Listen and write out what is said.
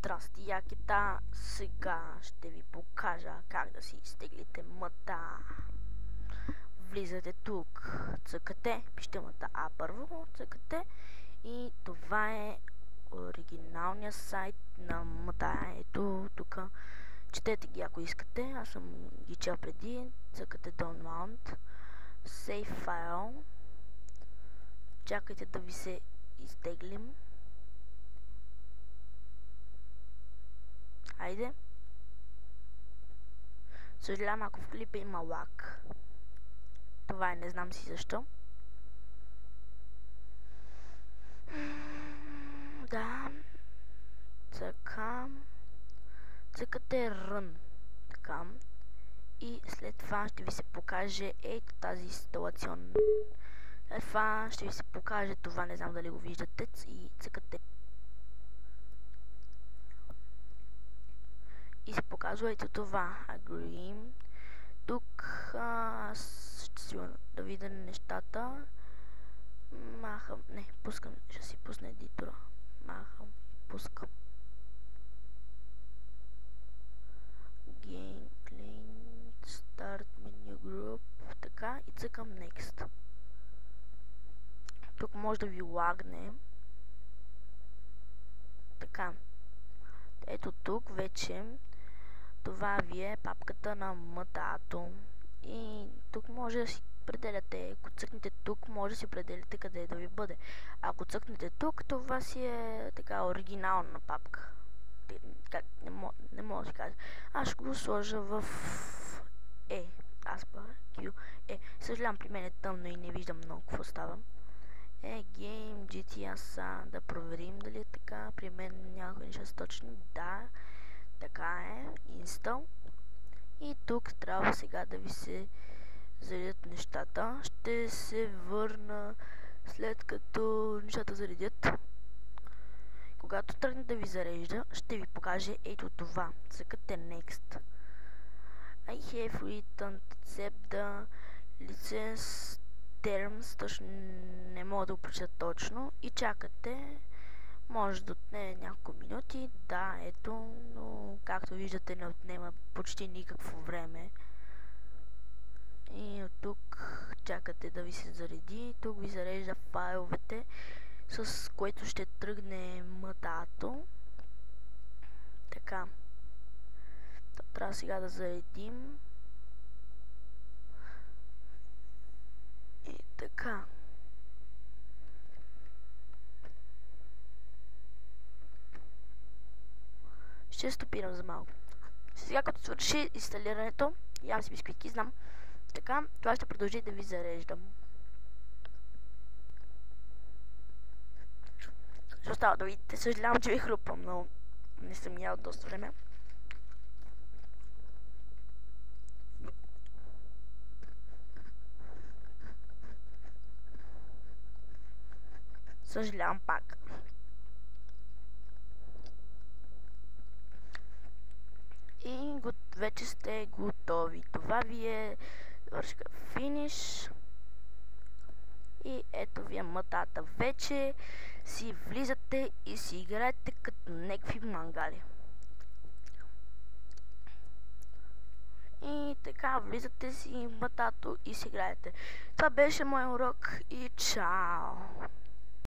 Здрасти, якита! Сега ще ви покажа как да си изтеглите мъта. Влизате тук, цъкате, пишете мъта А първо, цъкате и това е оригиналният сайт на мъта. Ето тук, четете ги ако искате, аз съм ги чел преди, цъкате Download, Save File, чакайте да ви се изтеглим. Айде. Съжалявам ако в клипа има лаг. Това е, не знам си защо. Да. Така. Цъкате Run. Така. И след това ще ви се покаже ето тази инсталационна. След това ще ви се покаже това, не знам дали го виждате. И цъкате. И се показва ето това. Agree. Тук ще си да видя нещата. Махам. Не, пускам. Ще си пусна едитора. Махам и пускам. Game Clean. Start Menu Group. Така и цъкам Next. Тук може да ви лагне. Така. Ето тук вече това ви е папката на мътато. И тук може да си определяте, ако цъкнете тук, може да си определяте къде да ви бъде. Ако цъкнете тук, това си е така оригинална папка. Не мога да си кажа. Аз ще го сложа в Q. Съжалявам, при мен е тъмно и не виждам много какво става. Game GTA да проверим дали е така. При мен някои неща са точни. Да, така е. Install. И тук трябва сега да ви се заредят нещата. Ще се върна след като нещата заредят. Когато тръгне да ви зарежда, ще ви покаже ето това. Цъкате Next. I have written accept the license terms, точно не мога да го прочета точно и чакате, може да отнеме няколко минути, да, ето, но както виждате не отнема почти никакво време и от тук чакате да ви се зареди, тук ви зарежда файловете, с което ще тръгне мътато. Така, трябва сега да заредим. Така. Ще стопирам за малко. Сега като свърши инсталирането, ям си бисквитки, знам. Така, това ще продължи да ви зареждам. Ще остава да видите. Съжалявам, че ви хрупам, но не съм ял доста време. Съжалявам пак. И вече сте готови. Това ви е вършка финиш. И ето ви е мътата. Вече си влизате и си играете като някакви мангали. И така влизате си мътато и си играете. Това беше мой урок и чао!